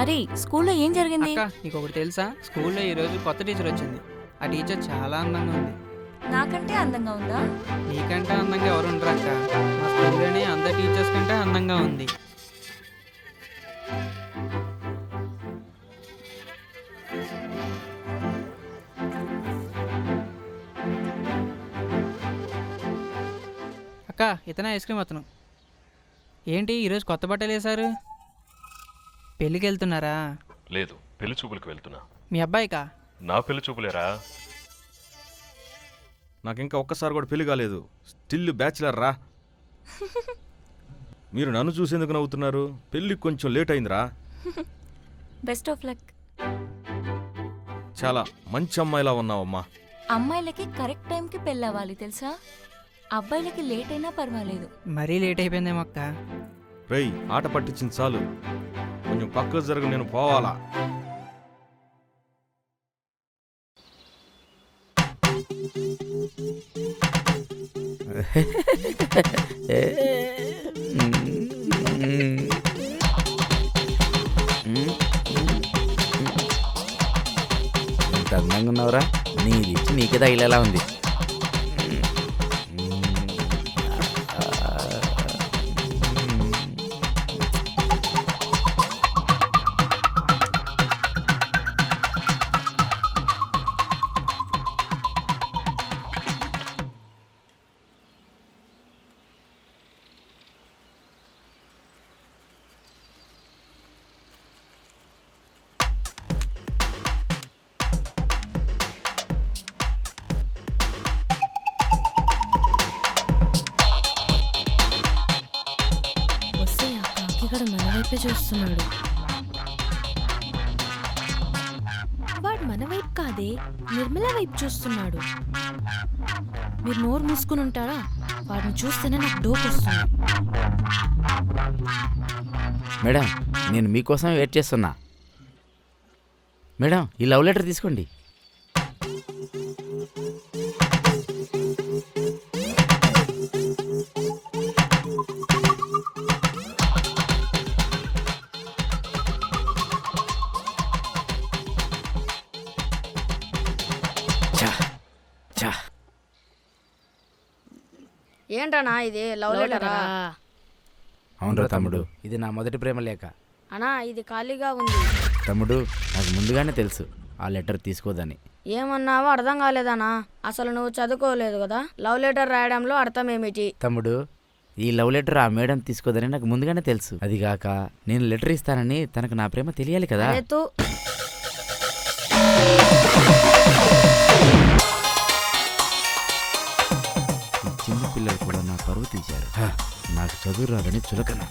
అరే స్కూల్లో ఏం జరిగింది? అక్క నీకు ఒకటి తెలుసా, స్కూల్లో ఈరోజు కొత్త టీచర్ వచ్చింది. ఆ టీచర్ చాలా అందంగా ఉంది. నాకంటే అందంగా ఉందా? నీకంటే అందంగా ఎవరు ఉండరు అక్క. మా స్కూల్లోనే అందరు టీచర్స్ కంటే అందంగా ఉంది. అక్క ఇతనే ఐస్ క్రీమ్ అతను. ఏంటి ఈరోజు కొత్త బట్టలు వేశారు? పెళ్ళికి వెళ్తున్నారా? లేదు, పెళ్లి చూపులకు వెళ్తున్నా. మీ అబ్బాయికా? నా పెళ్లి చూపులేరా? నాకింకా ఒక్కసారి కూడా పెళ్లి కాలేదు. స్టిల్ బ్యాచిలర్ రా. మీరు నన్ను చూసేందుకు నవ్వుతున్నారు? పెళ్ళికి కొంచెం లేట్ అయిందిరా. Best of luck. చాలా మంచి అమ్మాయిలా ఉన్నావమ్మా. అమ్మాయిలకి కరెక్ట్ టైంకి పెళ్ళవ్వాలి తెలుసా? అబ్బాయిలకి లేట్ అయినా పర్వాలేదు. మరీ లేట్ అయిపోయిందేమో అక్క. రేయ్, ఆట పట్టించింది చాలు. కొంచెం పక్కకు జరగ, నేను పోవాలా. ఎంత అందంగా ఉన్నావురా. నీది ఇచ్చి నీకే తగిలేలా ఉంది. వస్తే ఆ కాకిగాడు మన వైపే చూస్తున్నాడు. వాడు మన వైపు కాదే, నిర్మల వైపు చూస్తున్నాడు. మీరు నోరు మూసుకుని ఉంటారా? వాడిని చూస్తేనే నాకు డోక్ వస్తుంది. మేడం, నేను మీకోసం వెయిట్ చేస్తున్నా. మేడం, ఈ లవ్ లెటర్ తీసుకోండి. ఏంటన్నా ఇది లవ్ లెటరా? అవునరా తమ్ముడు, ఇది నా మొదటి ప్రేమ లేఖ. అన్నా ఇది ఖాళీగా ఉంది. తమ్ముడు, నాకు ముందుగానే తెలుసు ఆ లెటర్ తీసుకోదని. ఏమన్నావో అర్థం కాలేదన్నా. అసలు నువ్వు చదువుకోలేదు కదా. లవ్ లెటర్ రాయడంలో అర్థం ఏమిటి? తమ్ముడు, ఈ లవ్ లెటర్ ఆ మేడం తీసుకోదని నాకు ముందుగానే తెలుసు. అదిగాక నేను లెటర్ ఇస్తానని తనకు నా ప్రేమ తెలియాలి కదా. చిన్న పిల్లలు కూడా నా పరువు తీశారు. నాకు చదువు రాదని చులకన.